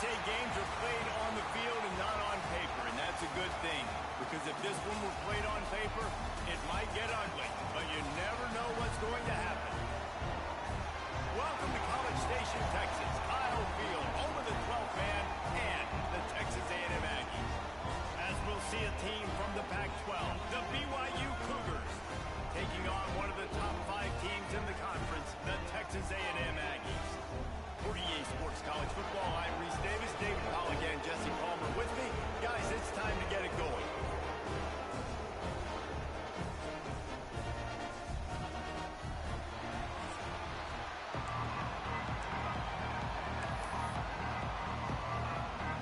say games are played on the field and not on paper, and that's a good thing. Because if this one were played on paper, it might get ugly, but you never know what's going to happen. Welcome to College Station, Texas, Kyle Field, home of the 12th man and the Texas A&M Aggies. As we'll see a team from the Pac-12, the BYU Cougars, taking on one of the top 5 teams in the conference, the Texas A&M Aggies. For EA Sports College Football, I'm Reese Davis, David Colligan, Jesse Palmer with me. Guys, it's time to get it going.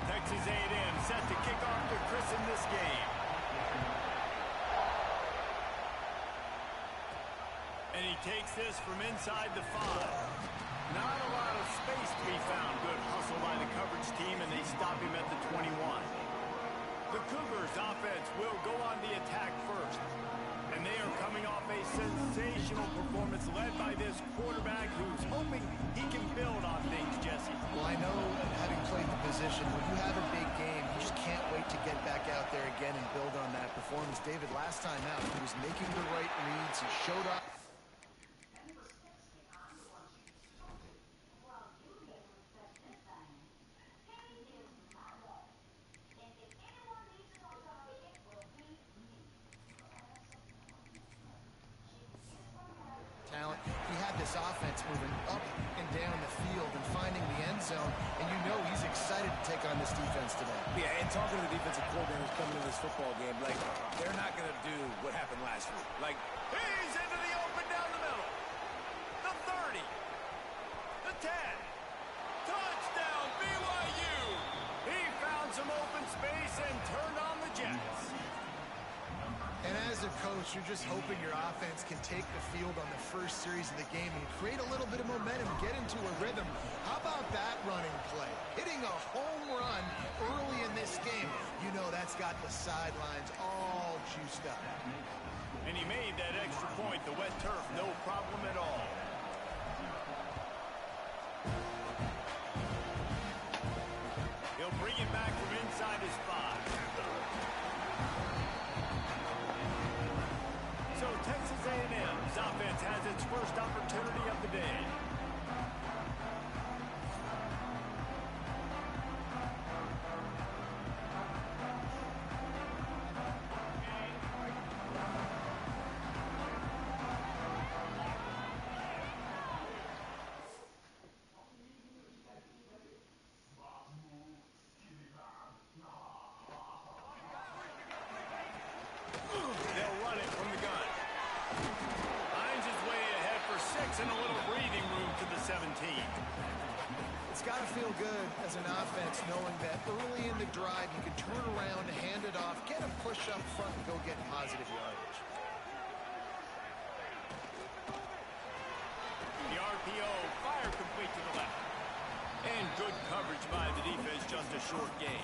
Texas A&M set to kick off to christen this game. And he takes this from inside the 5. Not a lot of space to be found. Good hustle by the coverage team, and they stop him at the 21. The Cougars offense will go on the attack first. And they are coming off a sensational performance led by this quarterback who's hoping he can build on things, Jesse. Well, I know, having played the position, when you have a big game, you just can't wait to get back out there again and build on that performance. David, last time out, he was making the right reads. He showed up. Talent. He had this offense moving up and down the field and finding the end zone, and you know he's excited to take on this defense today. Yeah, and talking to the defensive coordinators coming into this football game, like, they're not going to do what happened last week. Like, he's into the open down the middle. The 30. The 10. Touchdown, BYU. He found some open space and turned on the Jets. And as a coach, you're just hoping your offense can take the field on the first series of the game and create a little bit of momentum, get into a rhythm. How about that running play? Hitting a home run early in this game. You know that's got the sidelines all juiced up. And he made that extra point. The wet turf, no problem at all. He'll bring it back from inside his 5. So Texas A&M's offense has its first opportunity of the day. They'll run it from the gun. Finds his way ahead for 6 and a little breathing room to the 17. It's got to feel good as an offense knowing that early in the drive you can turn around, hand it off, get a push up front, and go get positive yardage. The RPO, fire complete to the left. And good coverage by the defense, just a short gain.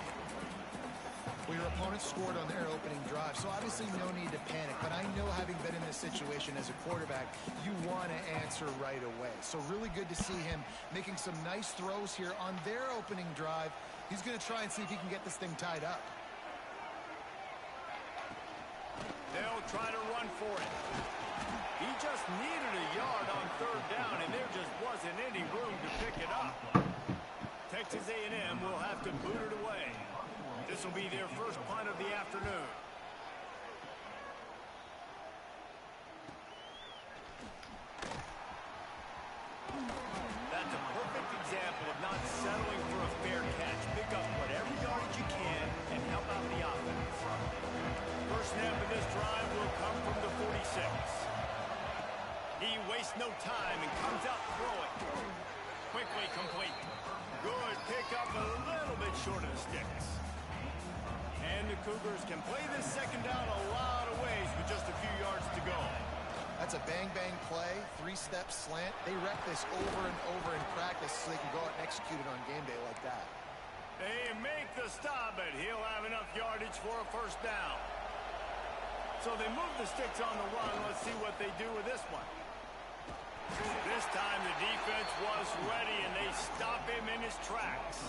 Well, your opponent scored on their opening drive, so obviously no need to panic. But I know, having been in this situation as a quarterback, you want to answer right away. So really good to see him making some nice throws here on their opening drive. He's going to try and see if he can get this thing tied up. They'll try to run for it. He just needed a yard on 3rd down, and there just wasn't any room to pick it up. Texas A&M will have to boot it away. This will be their first punt of the afternoon. That's a perfect example of not settling for a fair catch. Pick up whatever yardage you can and help out the offense. First snap of this drive will come from the 46. He wastes no time and comes out throwing. Quickly complete. Good pickup, a little bit short of the sticks. And the Cougars can play this second down a lot of ways with just a few yards to go. That's a bang-bang play, 3-step slant. They wreck this over and over in practice so they can go out and execute it on game day like that. They make the stop, but he'll have enough yardage for a first down. So they move the sticks on the run. Let's see what they do with this one. This time the defense was ready, and they stop him in his tracks.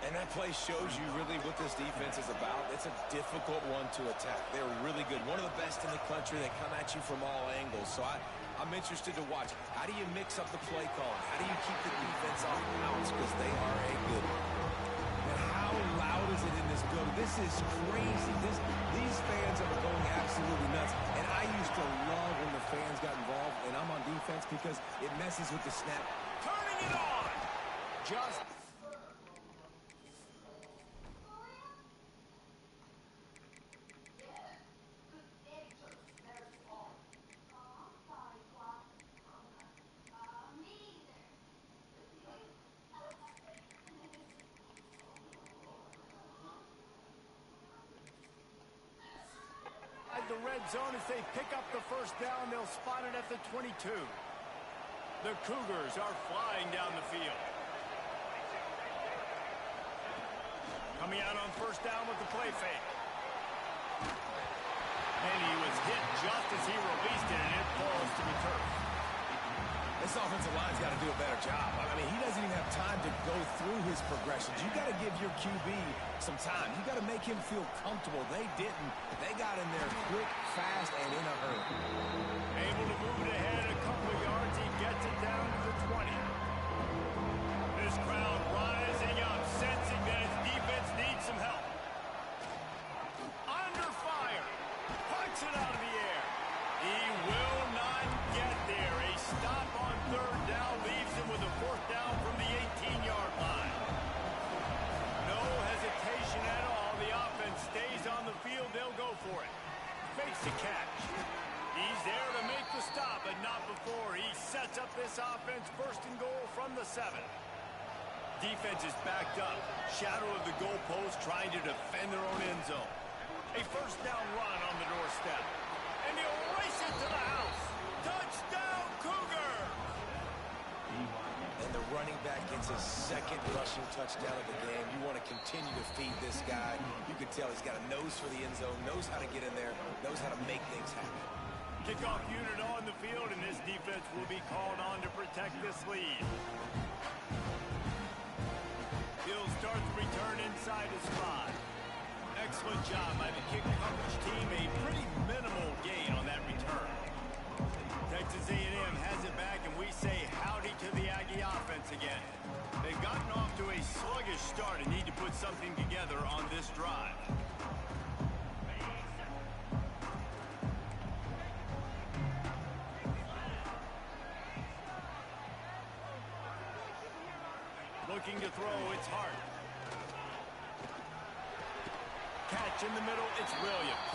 And that play shows you really what this defense is about. It's a difficult one to attack. They're really good. One of the best in the country. They come at you from all angles. So I'm interested to watch. How do you mix up the play calling? How do you keep the defense off balance? Because they are a good one. And how loud is it in this building? This is crazy. These fans are going absolutely nuts. And I used to love when the fans got involved, and I'm on defense because it messes with the snap. Turning it on. Just... the red zone as they pick up the first down. They'll spot it at the 22. The Cougars are flying down the field. Coming out on first down with the play fake. And he was hit just as he released it, and it falls to the turf. This offensive line's got to do a better job. I mean, he doesn't even have time to go through his progressions. You got to give your QB some time. You got to make him feel comfortable. They didn't. They got in there quick, fast, and in a hurry. Able to move it ahead a couple of yards. He gets it down to the 20. This crowd rising up, sensing that his defense needs some help. Under fire. Punch it out of the air. He will not get there. A stop on third down leaves him with a fourth down from the 18-yard line. No hesitation at all. The offense stays on the field. They'll go for it. Makes the catch. He's there to make the stop, but not before. He sets up this offense first and goal from the 7. Defense is backed up. Shadow of the goalpost trying to defend their own end zone. A first down run on the doorstep. And he'll race it to the house. Touchdown, Cougar! And the running back gets his second rushing touchdown of the game. You want to continue to feed this guy. You can tell he's got a nose for the end zone, knows how to get in there, knows how to make things happen. Kickoff unit on the field, and this defense will be called on to protect this lead. He'll start the return inside his 5. Excellent job by the kick coverage team. A pretty minimal gain on that return. Texas A&M has it back, and we say howdy to the Aggie offense again. They've gotten off to a sluggish start and need to put something together on this drive. Looking to throw, it's Hart. Catch in the middle, it's Williams.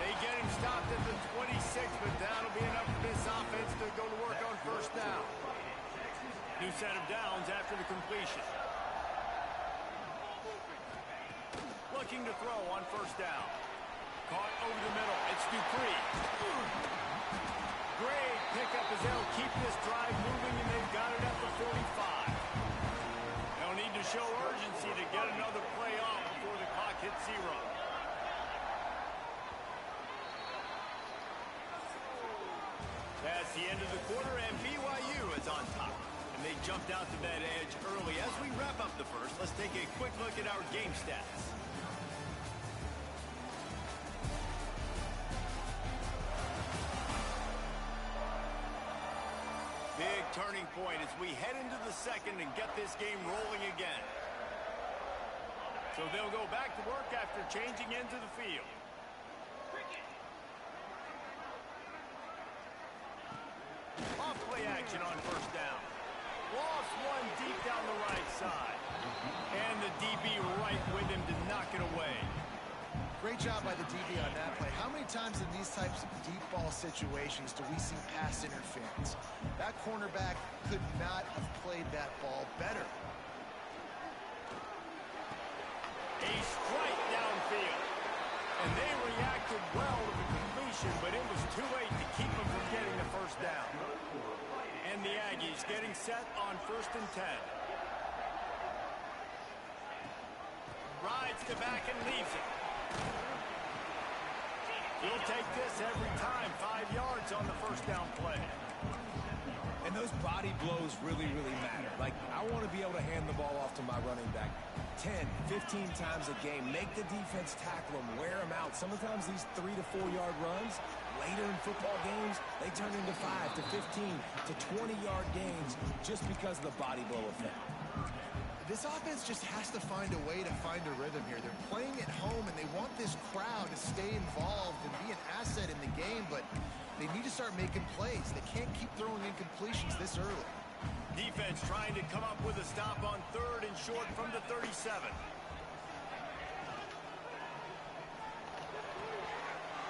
They get him stopped at the 26, but that'll be enough for this offense to go to work on first down. New set of downs after the completion. Looking to throw on first down. Caught over the middle, it's Dupree. Great pickup as they'll keep this drive moving, and they've got it at the 45. They'll need to show urgency to get another play off before the clock hits 0. That's the end of the quarter, and BYU is on top. And they jumped out to that edge early. As we wrap up the first, let's take a quick look at our game stats. Big turning point as we head into the second and get this game rolling again. So they'll go back to work after changing into the field. Off play action on first down. Lost one deep down the right side. And the DB right with him to knock it away. Great job by the DB on that play. How many times in these types of deep ball situations do we see pass interference? That cornerback could not have played that ball better. A strike downfield. And they reacted well to the completion, but it was too late to keep them from getting the first down. And the Aggies getting set on first and 10. Rides to back and leaves it. He'll take this every time. 5 yards on the first down play. And And those body blows really, really matter. Like, I want to be able to hand the ball off to my running back 10, 15 times a game. Make the defense tackle them, wear them out. Sometimes these 3 to 4 yard runs, later in football games, they turn into 5 to 15 to 20-yard gains just because of the body blow effect. This offense just has to find a way to find a rhythm here. They're playing at home, and they want this crowd to stay involved and be an asset in the game, but they need to start making plays. They can't keep throwing incompletions this early. Defense trying to come up with a stop on 3rd and short from the 37.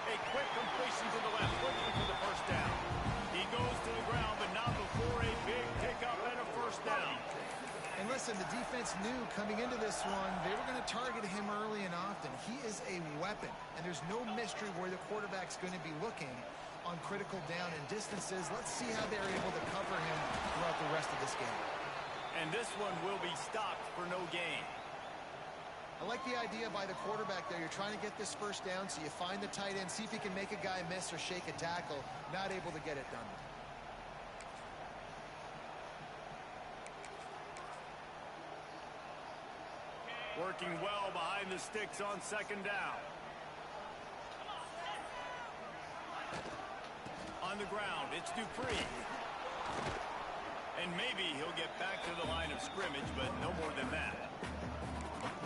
A quick completion to the left, looking for the first down. He goes to the ground, but not before a big pickup and a first down. And listen, the defense knew coming into this one, they were going to target him early and often. He is a weapon, and there's no mystery where the quarterback's going to be looking on critical down and distances. Let's see how they're able to cover him throughout the rest of this game. And this one will be stopped for no gain. I like the idea by the quarterback there. You're trying to get this first down, so you find the tight end, see if he can make a guy miss or shake a tackle. Not able to get it done. Working well behind the sticks on 2nd down. On the ground, it's Dupree. And maybe he'll get back to the line of scrimmage, but no more than that.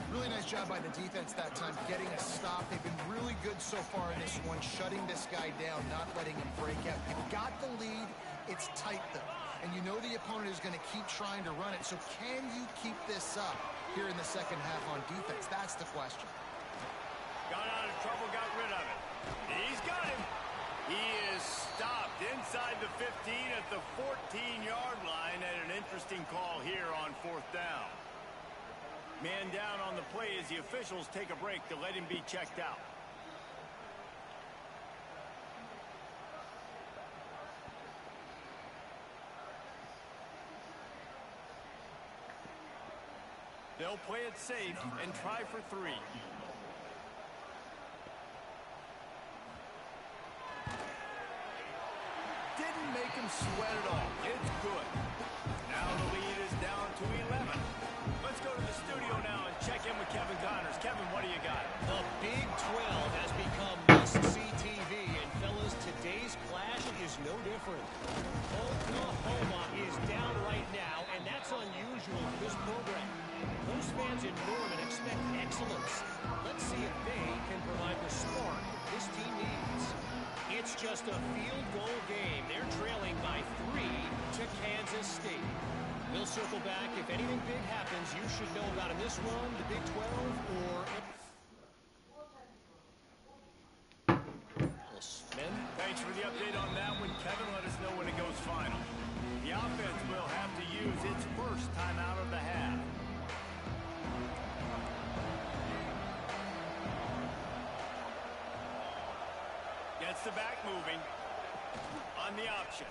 Really nice job by the defense that time, getting a stop. They've been really good so far in this one, shutting this guy down, not letting him break out. You've got the lead. It's tight, though. And you know the opponent is going to keep trying to run it. So can you keep this up here in the second half on defense? That's the question. Got out of trouble, got rid of it. He's got him. He is stopped inside the 15 at the 14-yard line, and an interesting call here on 4th down. Man down on the play as the officials take a break to let him be checked out. They'll play it safe and try for 3. Didn't make him sweat at all. It's good. Now the lead is down to 11. Let's go to the studio now and check in with Kevin Connors. Kevin, what do you got? The Big 12 has become must-see TV, and fellas, today's clash is no different. Oklahoma is down right now, and that's unusual for this program. Most fans in Norman expect excellence. Let's see if they can provide the spark this team needs. It's just a field goal game. They're trailing by 3 to Kansas State. We'll circle back. If anything big happens, you should know about in this one, the Big 12, or... Thanks for the update on that one, Kevin. Let us know when it goes final. The offense will have to use its first timeout of the half. Gets the back moving on the option.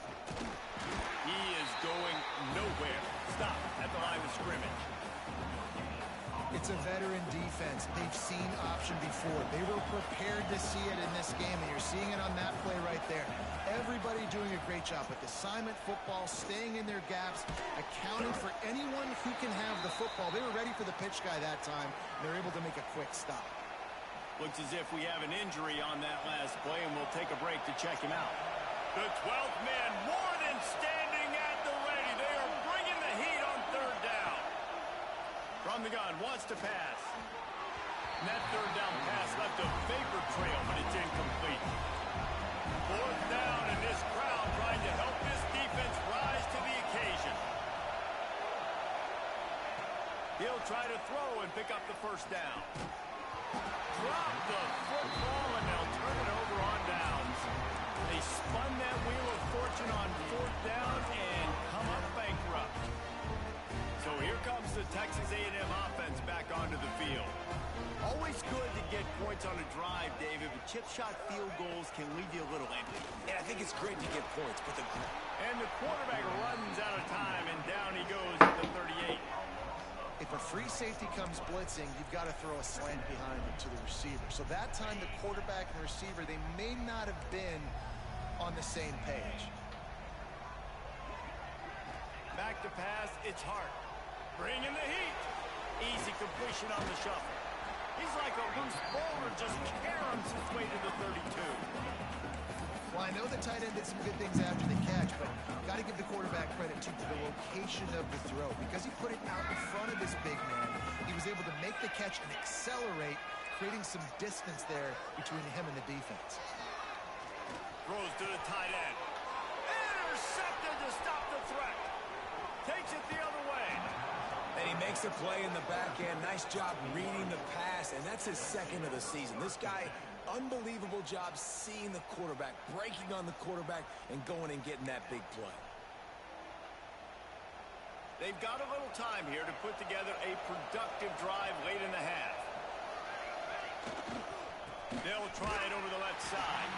He is going nowhere. Stop at the line of scrimmage. It's a veteran defense. They've seen option before. They were prepared to see it in this game, and you're seeing it on that play right there. Everybody doing a great job with assignment football, staying in their gaps, accounting for anyone who can have the football. They were ready for the pitch guy that time. They're able to make a quick stop. Looks as if we have an injury on that last play, and we'll take a break to check him out. The 12th man more than standing at the ready. They are bringing the heat on 3rd down. From the gun, wants to pass. And that 3rd down pass left a vapor trail, but it's incomplete. 4th down, and this crowd trying to help this defense rise to the occasion. He'll try to throw and pick up the first down. Drop the football, and they'll turn it over on downs. They spun that wheel of fortune on 4th down and come up bankrupt. So here comes the Texas A&M offense back onto the field. Always good to get points on a drive, David, but chip shot field goals can leave you a little empty. Yeah, I think it's great to get points, but And the quarterback runs out of time, and down he goes at the 38. If a free safety comes blitzing, you've got to throw a slant behind him to the receiver. So that time, the quarterback and receiver, they may not have been on the same page. Back to pass, it's Hart. Bringing the heat. Easy completion on the shuffle. He's like a loose bowler, just caroms his way to the 32. Well, I know the tight end did some good things after the catch, but got to give the quarterback credit, too, for the location of the throw. Because he put it out in front of his big man, he was able to make the catch and accelerate, creating some distance there between him and the defense. Throws to the tight end. Intercepted to stop the threat. Takes it the other way. And he makes a play in the back end. Nice job reading the pass, and that's his second of the season. This guy, unbelievable job seeing the quarterback, breaking on the quarterback, and going and getting that big play. They've got a little time here to put together a productive drive late in the half. They'll try it over the left side.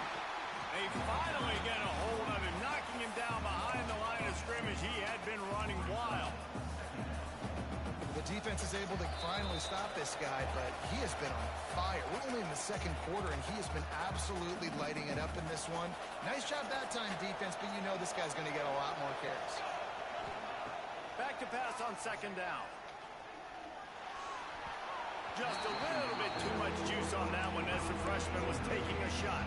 They finally get a hold of him, knocking him down behind the line of scrimmage. He had been running wild. The defense is able to finally stop this guy, but he has been on fire. We're only in the second quarter, and he has been absolutely lighting it up in this one. Nice job that time, defense, but you know this guy's going to get a lot more carries. Back to pass on second down. Just a little bit too much juice on that one as the freshman was taking a shot.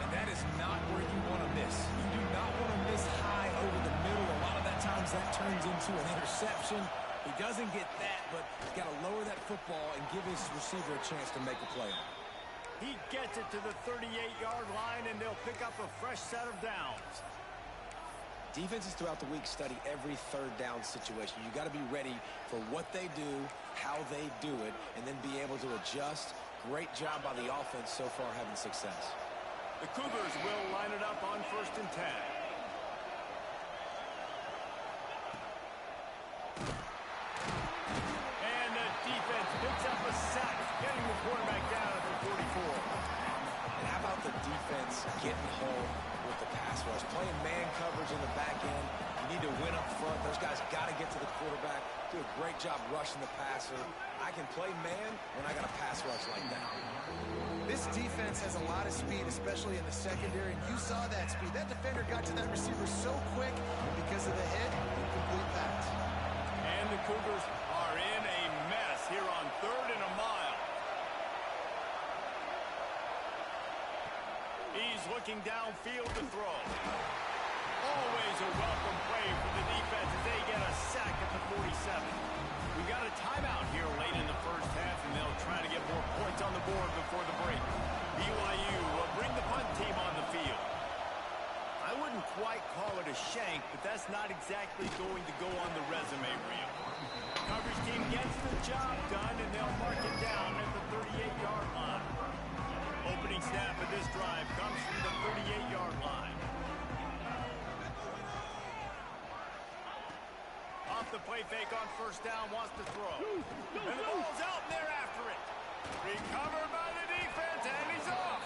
And that is not where you want to miss. You do not want to miss high over the middle. A lot of that times that turns into an interception. He doesn't get that, but he's got to lower that football and give his receiver a chance to make a play on it. He gets it to the 38-yard line, and they'll pick up a fresh set of downs. Defenses throughout the week study every third down situation. You got to be ready for what they do, how they do it, and then be able to adjust. Great job by the offense so far having success. The Cougars will line it up on 1st and 10. And the defense picks up a sack, getting the quarterback down at the 44. And how about the defense getting home with the pass rush? Playing man coverage in the back end. You need to win up front. Those guys got to get to the quarterback. Do a great job rushing the passer. I can play man when I got a pass rush like that. This defense has a lot of speed, especially in the secondary, and you saw that speed. That defender got to that receiver so quick because of the hit, complete pass. And the Cougars are in a mess here on 3rd and a mile. He's looking downfield to throw. Always a welcome play for the defense as they get a sack at the 47. We got a timeout here late in the first half, and they'll try to get more points on the board before the break. BYU will bring the punt team on the field. I wouldn't quite call it a shank, but that's not exactly going to go on the resume reel. Coverage team gets the job done, and they'll mark it down at the 38-yard line. Opening snap of this drive comes from the 38-yard line. Off the play fake on 1st down, wants to throw. And the ball's out, and they're after it. Recovered by the defense, and he's off.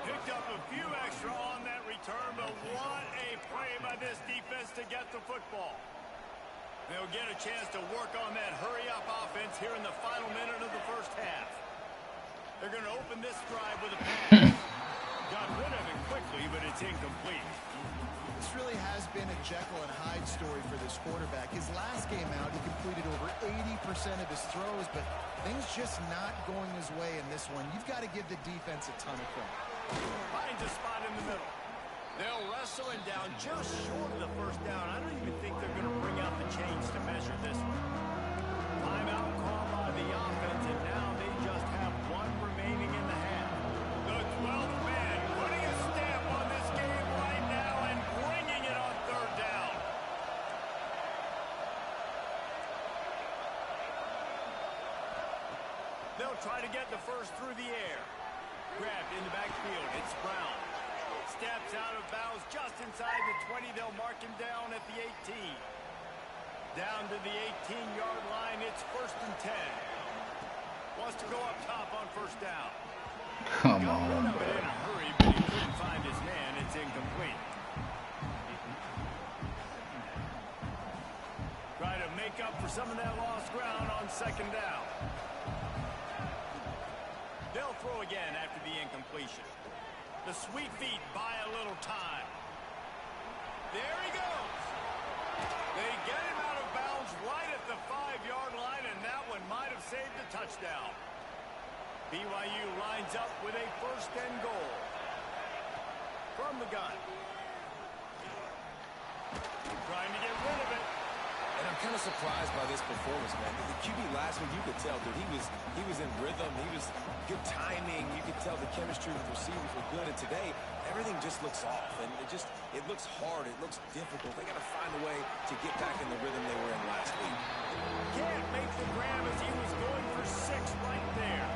Picked up a few extra on that return, but what a play by this defense to get the football. They'll get a chance to work on that hurry-up offense here in the final minute of the first half. They're going to open this drive with a pass. Got rid of it quickly, but it's incomplete. This really has been a Jekyll and Hyde story for this quarterback. His last game out, he completed over 80% of his throws, but things just not going his way in this one. You've got to give the defense a ton of credit. Finds a spot in the middle. They'll wrestle him down just short of the 1st down. I don't even think they're going to bring out the chains to measure this one. Timeout call by the offense, and now they just have one remaining in the half. The 12th man putting a stamp on this game right now and bringing it on 3rd down. They'll try to get the first through the air. Grabbed in the backfield. It's Brown. Steps out of bounds just inside the 20. They'll mark him down at the 18. Down to the 18-yard line. It's 1st and 10. Wants to go up top on 1st down. Come Got rid on, of it bro. in a hurry, but he couldn't find his man. It's incomplete. Try to make up for some of that lost ground on 2nd down. They'll throw again after the incompletion. The sweet feet buy a little time. There he goes. saved a touchdown. BYU lines up with a 1st and goal. From the gun. Trying to get rid of it. And I'm kind of surprised by this performance, man. The QB last week, you could tell, dude, he was in rhythm. He was good timing. You could tell the chemistry with receivers was good. And today, everything just looks off. And it looks hard. It looks difficult. They got to find a way to get back in the rhythm they were in last week. Can't make the grab as he was going for 6 right there.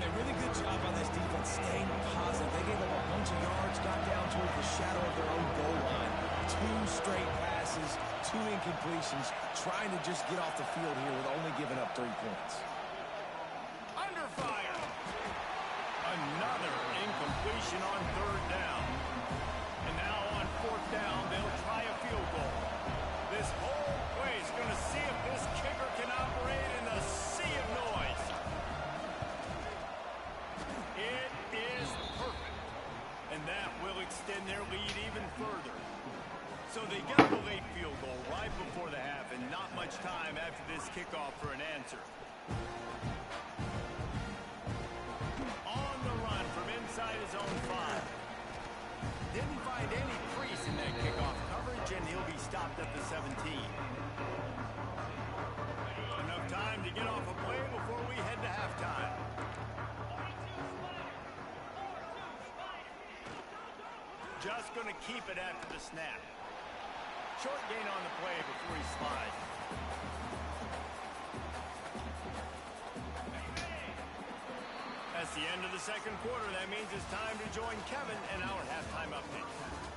A really good job on this defense, staying positive. They gave up a bunch of yards, got down towards the shadow of their own goal line. 2 straight passes, 2 incompletions, trying to just get off the field here with only giving up 3 points. Under fire. Another incompletion on 3rd down. And now on 4th down, they'll try a field goal. This whole play is going to see if this kicker can operate in a sea of noise. It is perfect. And that will extend their lead even further. So they get the late field goal right before the half, and not much time after this kickoff for an answer. On the run from inside his own 5. Didn't find any crease in that kickoff coverage, and he'll be stopped at the 17. Enough time to get off a play before we head to halftime. Just going to keep it after the snap. Short gain on the play before he slides. That's the end of the 2nd quarter. That means it's time to join Kevin in our halftime update.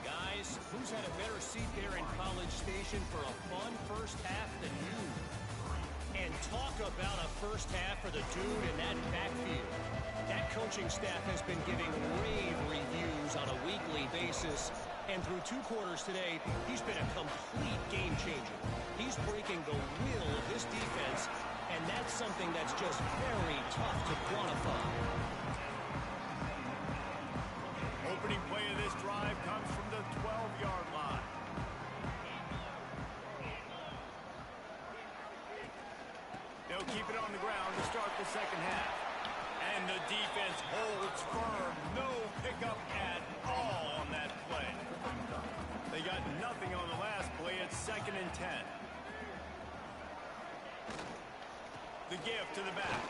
Guys, who's had a better seat there in College Station for a fun first half than you? And talk about a first half for the dude in that backfield. That coaching staff has been giving rave reviews on a weekly basis. And through 2 quarters today, he's been a complete game changer. He's breaking the will of this defense, and that's something that's just very tough to quantify. Opening play of this drive comes from the 12-yard line. They'll keep it on the ground to start the 2nd half. And the defense holds firm. No pickup at all on that play. They got nothing on the last play. It's 2nd and 10. The give to the back.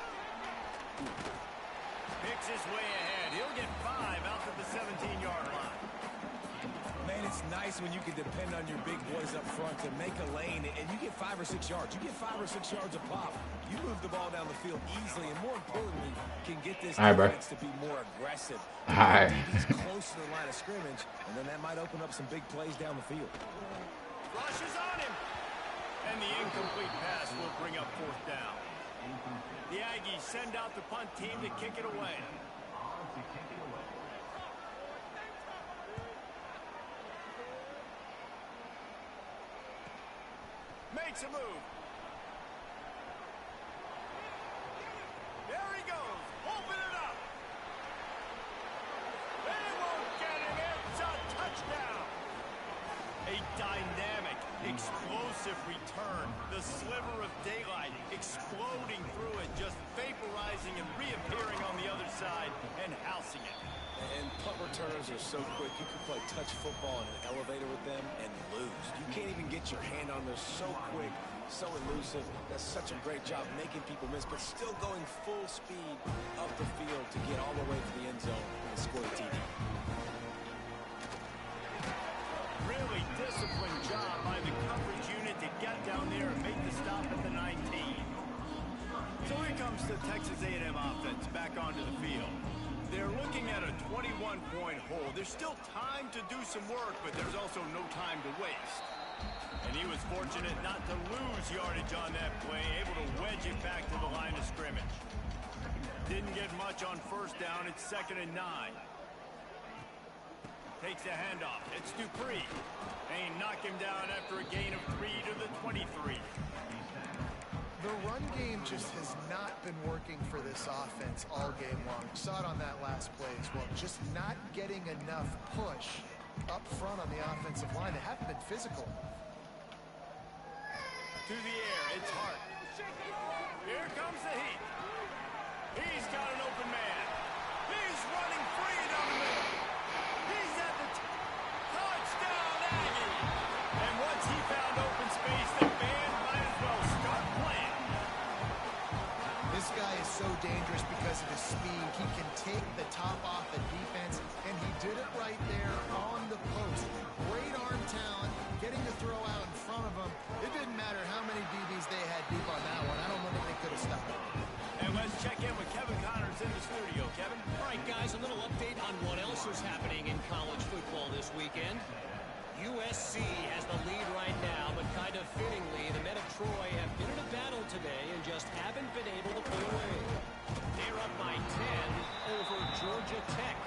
Picks his way ahead. He'll get 5 out to the 17-yard line. Man, it's nice when you can depend on your big boys up front to make a lane, and you get 5 or 6 yards. You get 5 or 6 yards a pop. You move the ball down the field easily, and more importantly, can get this defense to be more aggressive. DB's close to the line of scrimmage, and then that might open up some big plays down the field. Rushes on him. And the incomplete pass will bring up 4th down. The Aggies send out the punt team to kick it away. Makes a move. There he goes. Open it up. They won't get him. It's a touchdown. A dynamic, explosive return. The sliver of daylight exploding through it, just vaporizing and reappearing on the other side and housing it. And punt returners are so quick. You can play touch football in an elevator with them and lose. You can't even get your hand on them. So quick, so elusive. That's such a great job making people miss, but still going full speed up the field to get all the way to the end zone and score the TD. Really disciplined job by the coverage unit to get down there and make the stop at the 19. So here comes the Texas A&M offense back onto the field. They're looking at a 21-point hole. There's still time to do some work, but there's also no time to waste. And he was fortunate not to lose yardage on that play, able to wedge it back to the line of scrimmage. Didn't get much on 1st down. It's 2nd and 9. Takes a handoff. It's Dupree. And he knocked him down after a gain of 3 to the 23. The run game just has not been working for this offense all game long. We saw it on that last play as well. Just not getting enough push up front on the offensive line. They haven't been physical. To the air, it's Hart. Here comes the heat. He's got an open man. He's running free down the middle. He's at the touchdown, Aggie. And once he found open space, the band might as well start playing. This guy is so dangerous because of his speed. He can take the top off the defense, and he did it right there on the post. Great arm talent, getting the throw out in front of him. It didn't matter how many DBs they had deep on that one. I don't think they could have stopped it. And let's check in with Kevin Connors in the studio. Kevin? All right, guys, a little update on what else is happening in college football this weekend. USC has the lead right now, but kind of fittingly, the men of Troy have been in a battle today and just haven't been able to pull away. They're up by 10 over Georgia Tech.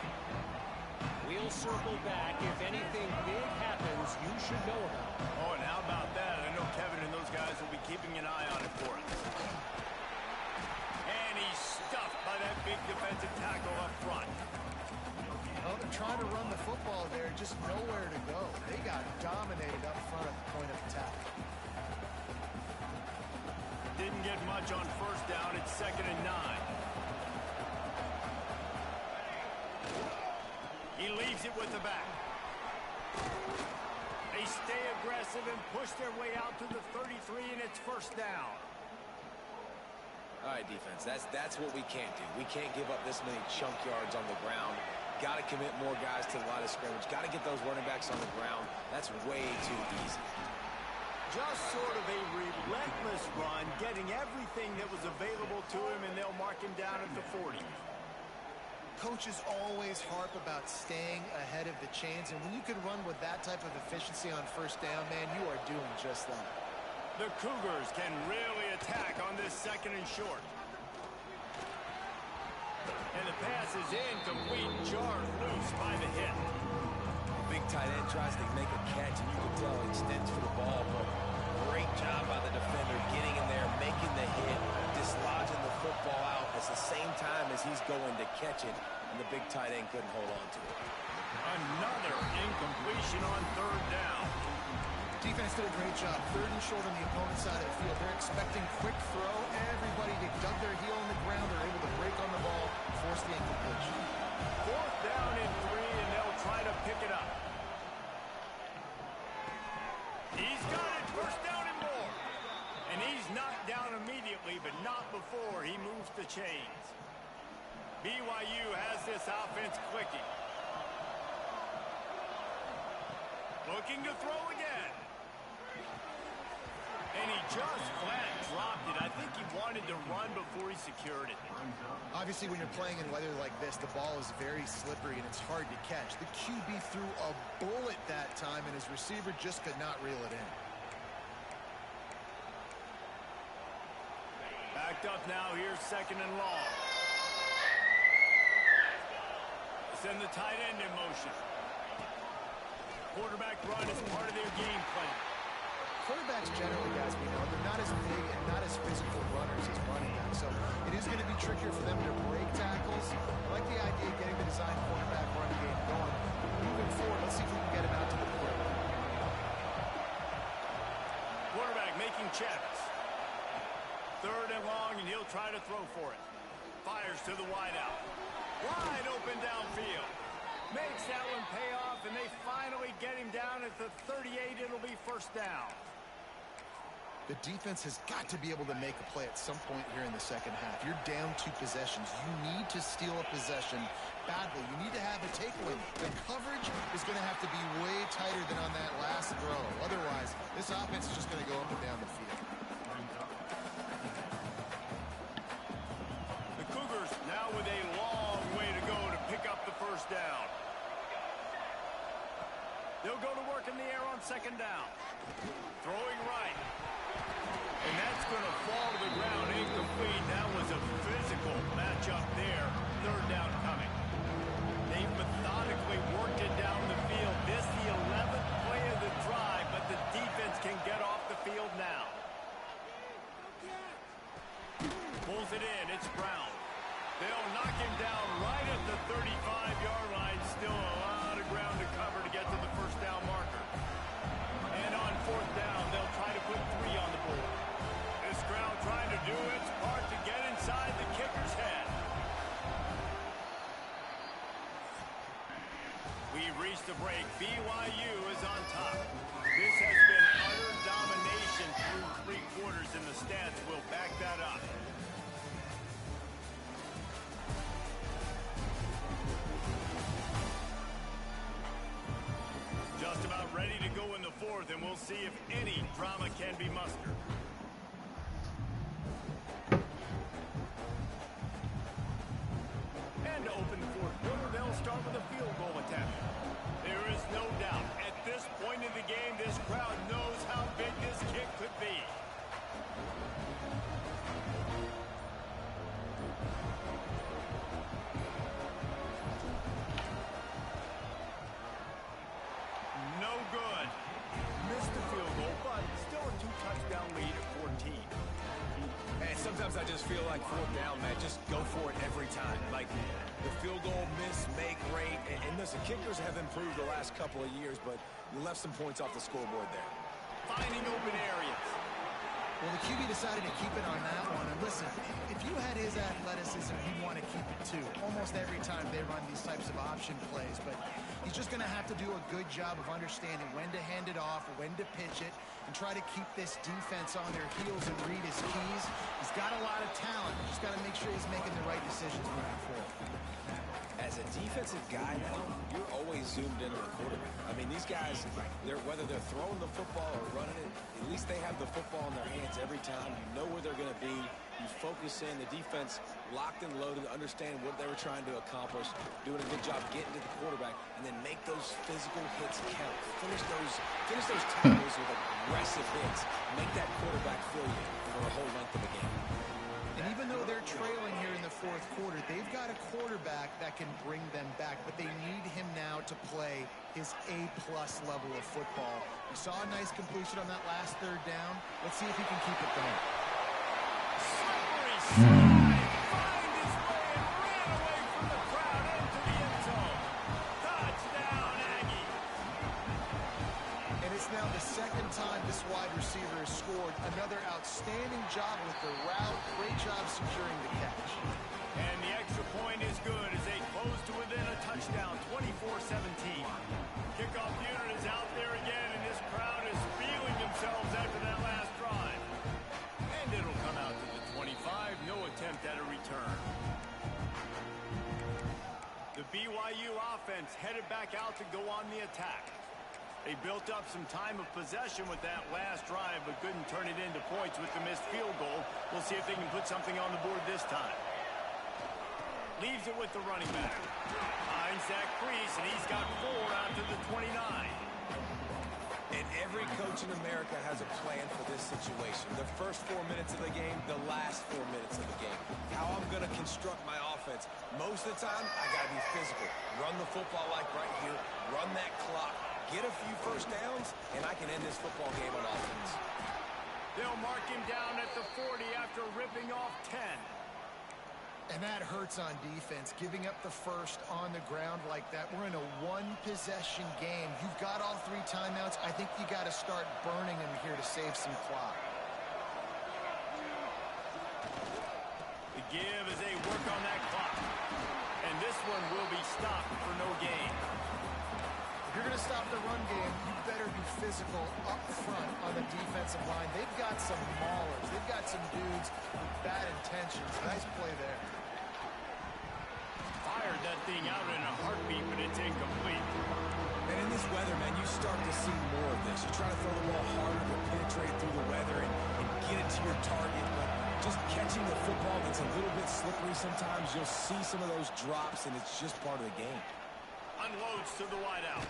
We'll circle back. If anything big happens, you should know about it. Oh, and how about that? I know Kevin and those guys will be keeping an eye on it for us. And he's stuffed by that big defensive tackle up front. Well, they're trying to run the football there, just nowhere to go. They got dominated up front at the point of attack. Didn't get much on first down. It's 2nd and 9. He leaves it with the back. They stay aggressive and push their way out to the 33, and it's first down. All right, defense, that's what we can't do. We can't give up this many chunk yards on the ground. Got to commit more guys to the line of scrimmage. Got to get those running backs on the ground. That's way too easy. Just sort of a relentless run, getting everything that was available to him, and they'll mark him down at the 40. Coaches always harp about staying ahead of the chains, and when you can run with that type of efficiency on first down, man, you are doing just that. The Cougars can really attack on this 2nd and short. And the pass is incomplete, jarred loose by the hit. Big tight end tries to make a catch, and you can tell he extends for the ball, but great job by the defender getting in there, making the hit, dislodging the football out at the same time as he's going to catch it, and the big tight end couldn't hold on to it. Another incompletion on 3rd down. Defense did a great job. 3rd and short on the opponent's side of the field. They're expecting quick throw. Everybody, they dug their heel on the ground. They're able to break on the ball, force the incompletion. 4th down and 3, and they'll try to pick it up. He's got it. 1st down and more. And he's knocked down immediately, but not before he moves the chains. BYU has this offense clicking. Looking to throw again. And he just flat dropped it. I think he wanted to run before he secured it. Obviously, when you're playing in weather like this, the ball is very slippery and it's hard to catch. The QB threw a bullet that time, and his receiver just could not reel it in. Backed up now. Here's 2nd and long. Send the tight end in motion. Quarterback run is part of their game plan. Quarterbacks generally, guys, we know, they're not as big and not as physical runners as running backs. So it is going to be trickier for them to break tackles. I like the idea of getting the design quarterback run game going. Moving forward, let's see if we can get him out to the court. Quarterback making checks. 3rd and long, and he'll try to throw for it. Fires to the wideout. Wide open downfield. Makes that one pay off, and they finally get him down at the 38. It'll be 1st down. The defense has got to be able to make a play at some point here in the 2nd half. You're down 2 possessions. You need to steal a possession badly. You need to have a takeaway. The coverage is going to have to be way tighter than on that last throw. Otherwise, this offense is just going to go up and down the field. The Cougars now with a long way to go to pick up the 1st down. They'll go to work in the air on 2nd down. Throwing right. And that's going to fall to the ground incomplete. That was a physical matchup there. 3rd down coming. They've methodically worked it down the field. This the 11th play of the drive, but the defense can get off the field now. Pulls it in. It's Brown. They'll knock him down right at the 35-yard line. Still a lot of ground to cover to get to the 1st down marker. And on 4th down, they'll try to put 3 on the board. This crowd trying ready to go in the fourth, and we'll see if any drama can be mustered. And to open the fourth quarter, they'll start with a field goal attempt. There is no doubt, at this point in the game, this crowd knows how big this kick could be. No good. Missed the field goal, but still a 2-touchdown lead at 14. And sometimes I just feel like fourth down, man, just go for it every time. Like the field goal miss, make, rate. And listen, kickers have improved the last couple of years, but you left some points off the scoreboard there. Finding open areas. Well, the QB decided to keep it on that one. And listen, if you had his athleticism, he'd want to keep it too. Almost every time they run these types of option plays. But he's just going to have to do a good job of understanding when to hand it off, when to pitch it, and try to keep this defense on their heels and read his keys. He's got a lot of talent. Just got to make sure he's making the right decisions moving forward. As a defensive guy now, you're always zoomed into the quarterback. I mean, these guys, whether they're throwing the football or running it, at least they have the football in their hands every time. You know where they're going to be. You focus in. The defense locked and loaded, understand what they were trying to accomplish, doing a good job getting to the quarterback, and then make those physical hits count. Finish those tackles with aggressive hits. Make that quarterback feel you for the whole length of the game. And even though they're trailing here in the fourth quarter, they've got a quarterback that can bring them back, but they need him now to play his A-plus level of football. We saw a nice completion on that last third down. Let's see if he can keep it going. Slippery slide. Find his way and ran away from the crowd into the end zone. Touchdown, Aggie. And it's now the second time this wide receiver has scored. Another outstanding job with the route. Great job securing the catch. And the extra point is good as they close to within a touchdown, 24-17. Kickoff unit is out there again, and this crowd is feeling themselves after that last drive. And it'll come out to the 25, no attempt at a return. The BYU offense headed back out to go on the attack. They built up some time of possession with that last drive, but couldn't turn it into points with the missed field goal. We'll see if they can put something on the board this time. Leaves it with the running back. Finds that crease, and he's got 4 out to the 29. And every coach in America has a plan for this situation. The first 4 minutes of the game, the last 4 minutes of the game. How I'm going to construct my offense. Most of the time, I got to be physical. Run the football like right here. Run that clock. Get a few first downs, and I can end this football game on offense. They'll mark him down at the 40 after ripping off 10. And that hurts on defense, giving up the first on the ground like that. We're in a one-possession game. You've got all 3 timeouts. I think you got to start burning them here to save some clock. The give as they work on that clock. And this one will be stopped for no gain. If you're going to stop the run game, you better be physical up front on the defensive line. They've got some maulers. They've got some dudes with bad intentions. Nice play there. Fired that thing out in a heartbeat, but it's incomplete. And in this weather, man, you start to see more of this. You try to throw the ball harder to penetrate through the weather and get it to your target, but just catching the football that's a little bit slippery sometimes, you'll see some of those drops, and it's just part of the game. Unloads to the wideout.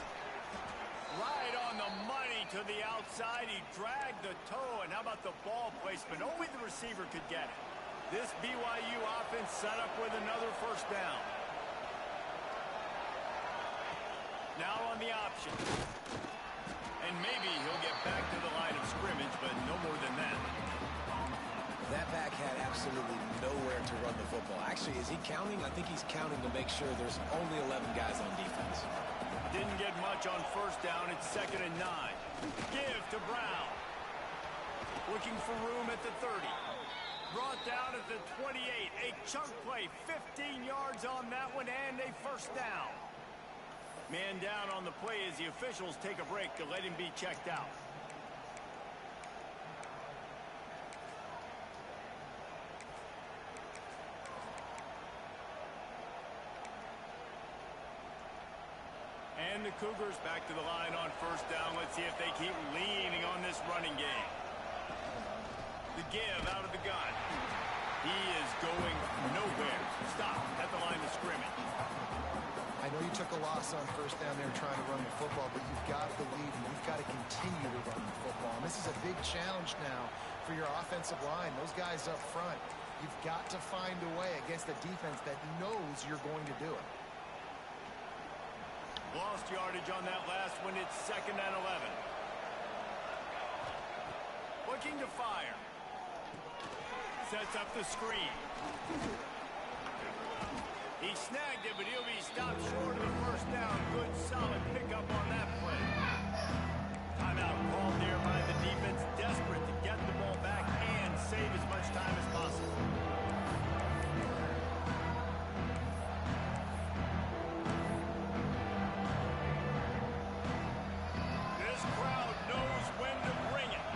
Right on the money to the outside. He dragged the toe, and how about the ball placement? Only the receiver could get it. This BYU offense set up with another first down. Now on the option. And maybe he'll get back to the line of scrimmage, but no more than that. That back had absolutely nowhere to run the football. Actually, is he counting? I think he's counting to make sure there's only 11 guys on defense. Didn't get much on first down. It's 2nd and 9. Give to Brown. Looking for room at the 30. Brought down at the 28. A chunk play. 15 yards on that one and a first down. Man down on the play as the officials take a break to let him be checked out. And the Cougars back to the line on first down. Let's Let's see if they keep leaning on this running game. The give out of the gun. He is going nowhere. Stop at the line of scrimmage. I know you took a loss on first down there trying to run the football, but you've got the lead, and you've got to continue to run the football. And this is a big challenge now for your offensive line. Those guys up front, you've got to find a way against a defense that knows you're going to do it. Lost yardage on that last one. It's 2nd and 11. Looking to fire. Sets up the screen. He snagged it, but he'll be stopped short of the first down. Good, solid pickup on that play. Timeout called there by the defense, desperate to get the ball back and save as much time as possible. This crowd knows when to bring it.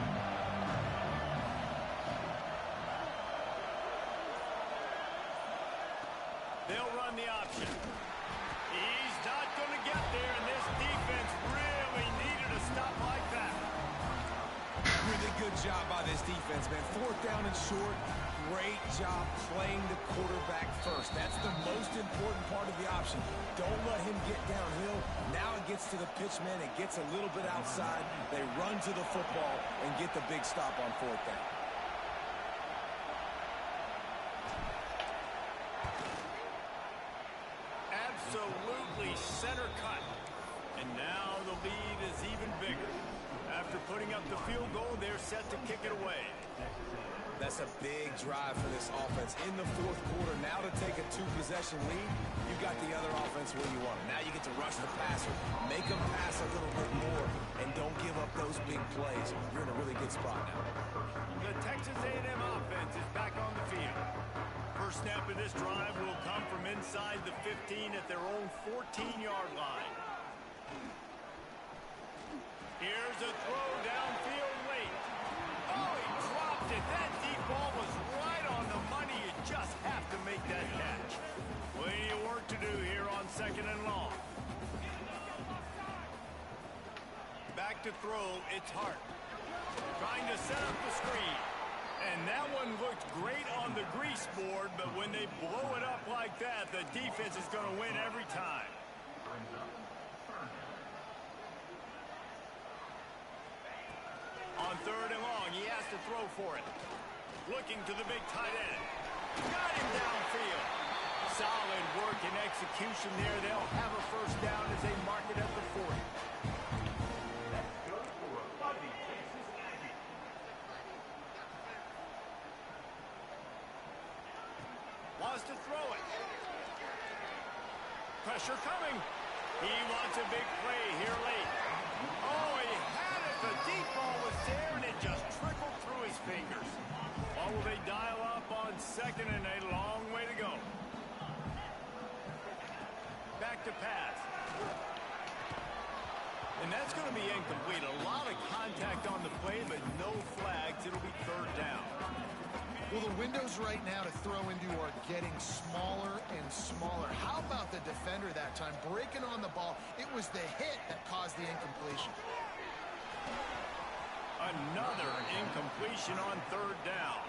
They'll run the option. He's not going to get there, and this defense really needed a stop like that. Really good job by this defense, man. 4th down and short. Great job playing the quarterback first. That's the most important part of the option. Don't let him get downhill. Now it gets to the pitch man. It gets a little bit outside. They run to the football and get the big stop on 4th down. Absolutely center cut. And now the lead is even bigger. After putting up the field goal, they're set to kick it away. That's a big drive for this offense in the 4th quarter. Now to take a 2-possession lead, you got the other offense where you want them. Now you get to rush the passer, make them pass a little bit more, and don't give up those big plays. You're in a really good spot now. The Texas A&M offense is back on the field. First snap of this drive will come from inside the 15 at their own 14-yard line. Here's a throw downfield late. Oh, he dropped it. That deep ball was right on the money. You just have to make that catch. Plenty of work to do here on 2nd and long. Back to throw, it's Hart. Trying to set up the screen. And that one looked great on the grease board, but when they blow it up like that, the defense is going to win every time. On 3rd and long, he has to throw for it. Looking to the big tight end. Got him downfield. Solid work and execution there. They'll have a first down as they mark it at the 40. Wants to throw it. Pressure coming. He wants a big play here late. Oh, he had it. The deep ball was there, and it just trickled through his fingers. Oh, will they dial up on 2nd and a long way to go. Back to pass. And that's going to be incomplete. A lot of contact on the play, but no flags. It'll be 3rd down. Well, the windows right now to throw into are getting smaller and smaller. How about the defender that time breaking on the ball? It was the hit that caused the incompletion. Another incompletion on 3rd down.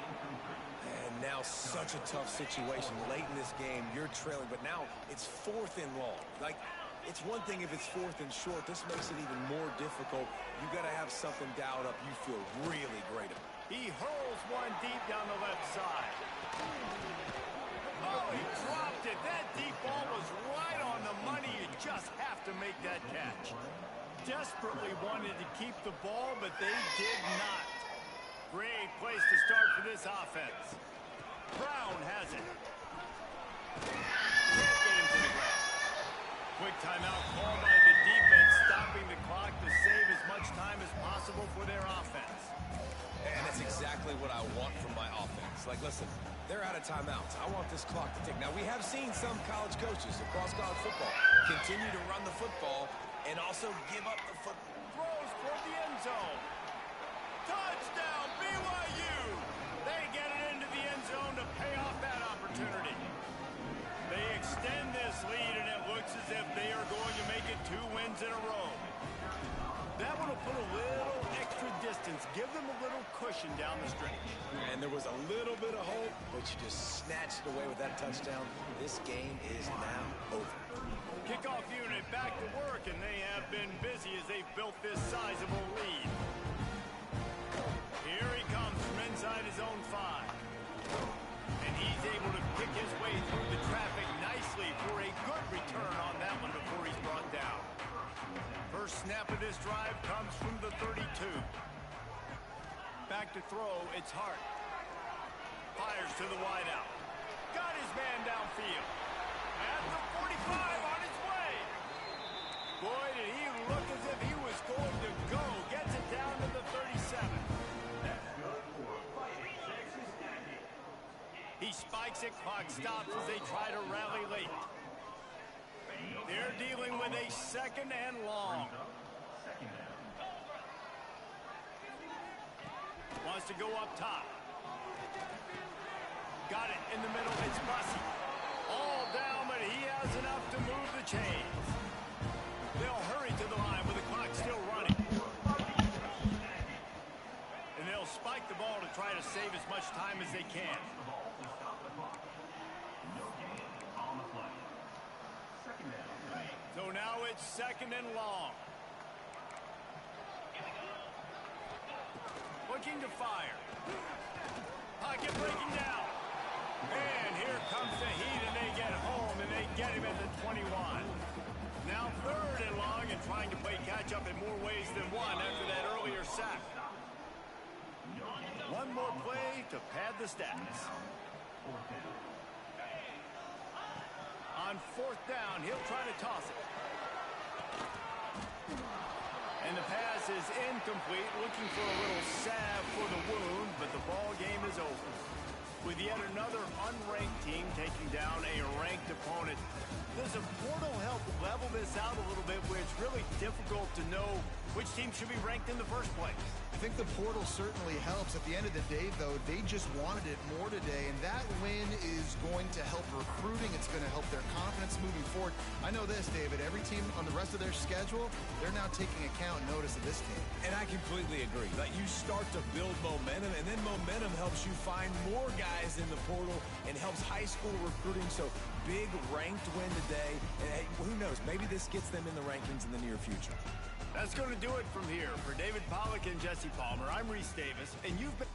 And now such a tough situation late in this game. You're trailing, but now it's 4th and long. Like, it's one thing if it's 4th and short. This makes it even more difficult. You got to have something dialed up you feel really great about. He hurls one deep down the left side. Oh, he dropped it. That deep ball was right on the money. You just have to make that catch. Desperately wanted to keep the ball, but they did not. Great place to start for this offense. Brown has it. Can't get him to the ground. Quick timeout called by the defense, stopping the clock to save as much time as possible for their offense. And that's exactly what I want from my offense. Like, listen, they're out of timeouts. I want this clock to tick. Now, we have seen some college coaches across college football continue to run the football and also give up the football. Throws toward the end zone. Touchdown, BYU! They get it into the end zone to pay off that opportunity. They extend this lead, and it looks as if they are going to make it 2 wins in a row. That one will put a pushing down the stretch. And there was a little bit of hope, but you just snatched it away with that touchdown. This game is now over. Kickoff unit back to work, and they have been busy as they've built this sizable lead. Here he comes from inside his own 5. And he's able to pick his way through the traffic nicely for a good return on that one before he's brought down. First snap of this drive comes from the 32. Back to throw, it's Hart. Fires to the wideout. Got his man downfield. At the 45 on his way. Boy, did he look as if he was going to go. Gets it down to the 37. He spikes it, clock stops as they try to rally late. They're dealing with a 2nd and long. Wants to go up top. Got it in the middle. It's Bussey. All down, but he has enough to move the chains. They'll hurry to the line with the clock still running. And they'll spike the ball to try to save as much time as they can. So now it's 2nd and long. Looking to fire. Pocket breaking down. And here comes the heat, and they get home, and they get him at the 21. Now 3rd and long, and trying to play catch-up in more ways than one after that earlier sack. One more play to pad the stats. On 4th down, he'll try to toss it. And the pass is incomplete, looking for a little salve for the wound, but the ball game is over. With yet another unranked team taking down a ranked opponent, does a portal help level this out a little bit where it's really difficult to know which team should be ranked in the first place? I think the portal certainly helps. At the end of the day, though, they just wanted it more today, and that win is going to help recruiting. It's going to help their confidence moving forward. I know this, David. Every team on the rest of their schedule, they're now taking account and notice of this team. And I completely agree. Like, you start to build momentum, and then momentum helps you find more guys in the portal and helps high school recruiting. So big ranked win today. And hey, who knows? Maybe this gets them in the rankings in the near future. That's going to do it from here. For David Pollack and Jesse Palmer, I'm Reese Davis, and you've been...